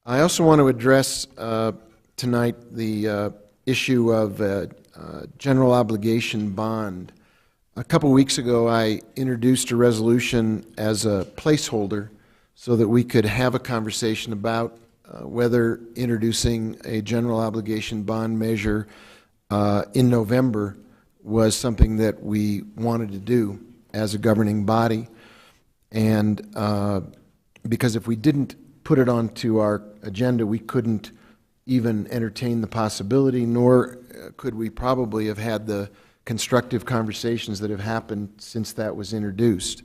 I also want to address tonight the issue of general obligation bond. A couple weeks ago, I introduced a resolution as a placeholder so that we could have a conversation about whether introducing a general obligation bond measure in November was something that we wanted to do as a governing body. And because if we didn't put it onto our agenda, we couldn't even entertain the possibility, nor could we probably have had the constructive conversations that have happened since that was introduced.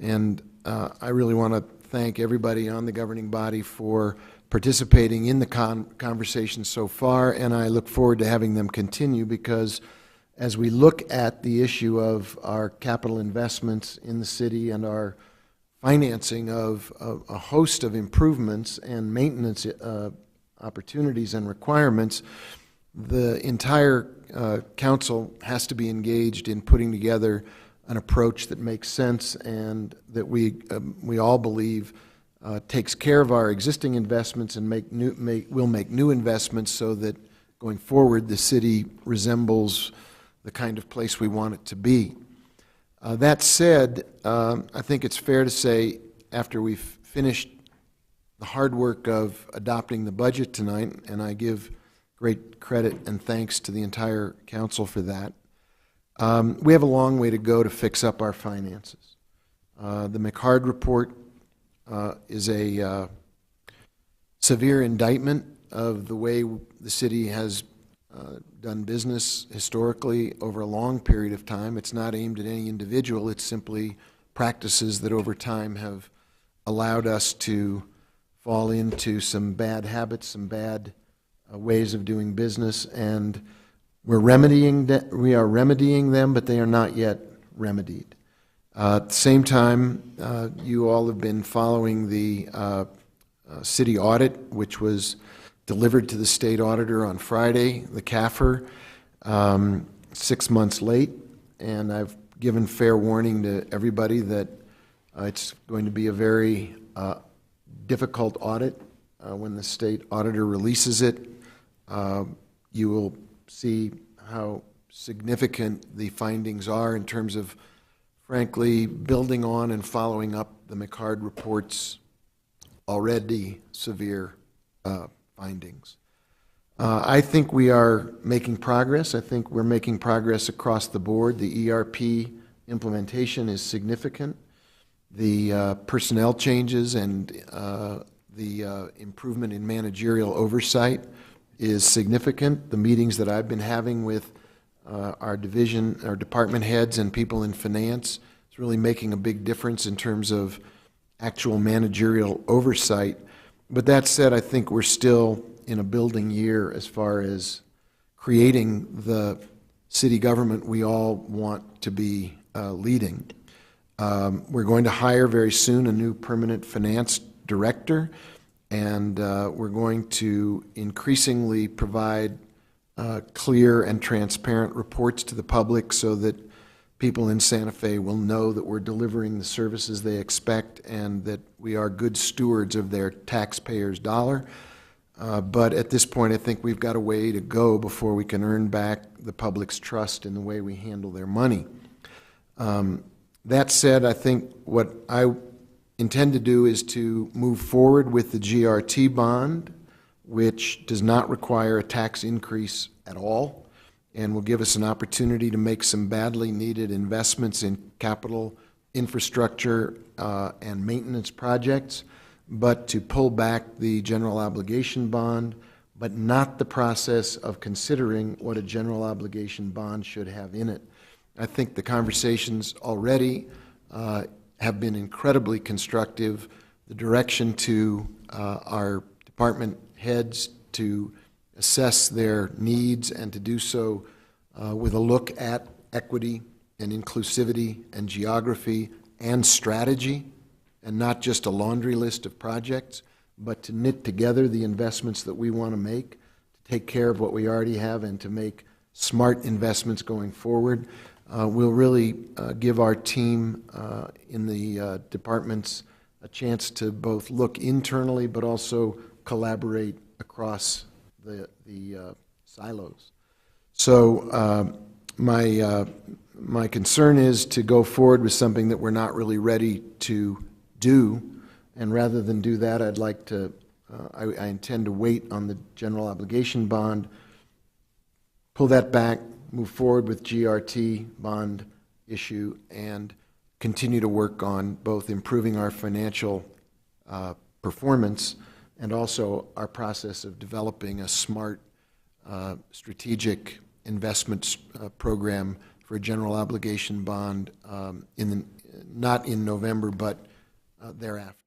And I really want to thank everybody on the governing body for participating in the conversation so far, and I look forward to having them continue, because as we look at the issue of our capital investments in the city and our financing of a host of improvements and maintenance opportunities and requirements, the entire council has to be engaged in putting together an approach that makes sense and that we all believe takes care of our existing investments and will make new investments so that going forward the city resembles the kind of place we want it to be. That said, I think it's fair to say, after we've finished the hard work of adopting the budget tonight, and I give great credit and thanks to the entire council for that, we have a long way to go to fix up our finances. The McHarg report is a severe indictment of the way the city has done business historically over a long period of time. It's not aimed at any individual. It's simply practices that over time have allowed us to fall into some bad habits, some bad ways of doing business, and we are remedying them, but they are not yet remedied. At the same time, you all have been following the city audit, which was delivered to the state auditor on Friday, the CAFR, 6 months late, and I've given fair warning to everybody that it's going to be a very difficult audit. When the state auditor releases it, you will see how significant the findings are in terms of, frankly, building on and following up the McHarg report's already severe findings. I think we are making progress. I think we're making progress across the board. The ERP implementation is significant. The personnel changes and the improvement in managerial oversight is significant. The meetings that I've been having with our department heads and people in finance is really making a big difference in terms of actual managerial oversight. But that said, I think we're still in a building year as far as creating the city government we all want to be leading. We're going to hire very soon a new permanent finance director, and we're going to increasingly provide clear and transparent reports to the public so that people in Santa Fe will know that we're delivering the services they expect and that we are good stewards of their taxpayers' dollar. But at this point, I think we've got a way to go before we can earn back the public's trust in the way we handle their money. That said, I think what I intend to do is to move forward with the GRT bond, which does not require a tax increase at all and will give us an opportunity to make some badly needed investments in capital infrastructure and maintenance projects, but to pull back the general obligation bond, but not the process of considering what a general obligation bond should have in it. I think the conversations already have been incredibly constructive. The direction to our department heads to assess their needs and to do so with a look at equity and inclusivity and geography and strategy, and not just a laundry list of projects, but to knit together the investments that we want to make, to take care of what we already have and to make smart investments going forward, will really give our team in the departments a chance to both look internally but also collaborate across the silos. So my concern is to go forward with something that we're not really ready to do, and rather than do that, I'd like to, I intend to wait on the general obligation bond, pull that back, move forward with GRT bond issue, and continue to work on both improving our financial performance and also our process of developing a smart strategic investment program for a general obligation bond not in November, but thereafter.